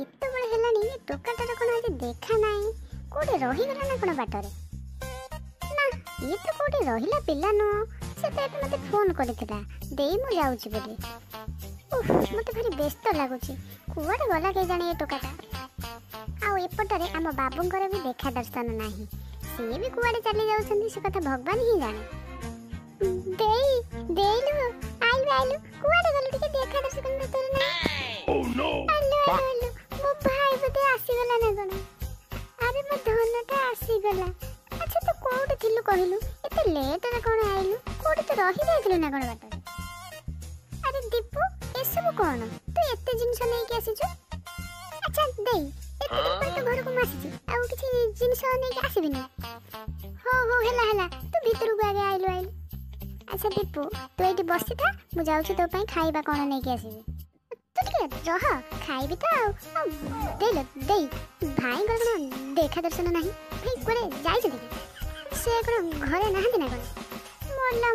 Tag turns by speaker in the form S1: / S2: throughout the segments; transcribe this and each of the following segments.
S1: एत बड़ हेलानी टोकाटार कोन आज देखा नाही कोडे रही गला ना कोन बाटरे ना ये तो कोडे रहिला पिला न से तो मते फोन करथिला देई मु जाउची बोली उफ मते भारी व्यस्त लागुची कुआडे गला के जाने ये टोकाटा आ एपटरे आम बाबूंकर भी देखा दर्शन नाही से भी कुआडे चली जाउछंदी से कथा भगवान ही जाने देइलु आइलु कुआडे गलु टिके देखा दर्शन तोर ना ओ नो आलो मो भाई बते आसी गला ना कोन अरे मो धनटा आसी गला अच्छा तो कोड थिलु कहिलु एते लेट रे कोन आइलु कोड तो रही जाइथिलु ना कोन बाटरे अरे दीपू ए सब कोन तू एते जिंस नै के आसी छु अच्छा देई एते तो घर को मासी आ किछि जिंस नै के आसीबि ना हो हेला तू भीतर को आगे आइलु अच्छा दीपू तू एटी बसी था मु जाउ छु तो पई खाइबा कोन नै के आसीबि तू ठीक रह खाइबि तो देई भाई गण देखा दर्शन नाही भाई कोरे जाई छ देखि से कोन घरे नाहंती ना कोन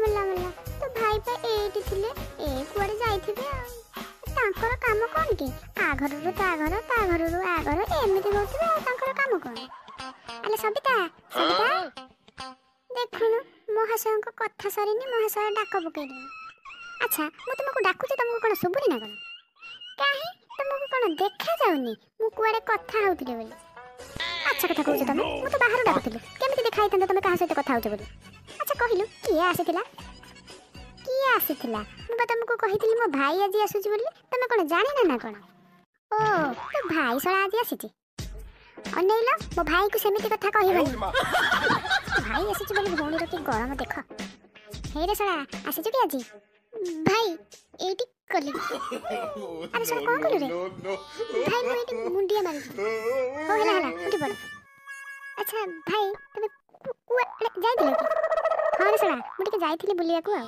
S1: मल्ला तो भाई पे एटी थिले ए कोरे जाईथिबे तांकर काम कोन के आ घर रो ता घर रो आ घर एमिति होतबे तांकर काम कोन अले सबिता देखुनु महाशय को कथा सरीनी महाशय डाक पकेइले अच्छा मु तुमको डाकुची तुमको कोन सुबुनी ना कोन काहे तुमको कोन देखा जाउनी मु कुआडे कथा होउथिले बोली अच्छा कथा कहू तमे मु तो बाहर डाकुथिले केमिति देखाई तंद तमे कहा सहित कथा होउछ बोली अच्छा कहिलु किए आसीथिला मु बा तुमको कहिथिली मो भाई आज आसुची बोली तमे कोन जानि ना कोन ओ तो भाई सळा आज आसीची अनेइला मो भाई को सेमिति कथा कहिबनी भाई आसीची बोली भौणी रति गरम देख हे रे सळा आसीची कि आजी भाई एटी कली अरे सर कोन कलु रे भाई मो एटी मुंडिया मारी हो हेला उठी पड़ अच्छा भाई तमे जाई दिले हां रे सळा मु टिके जाईथिली बुलिया को आ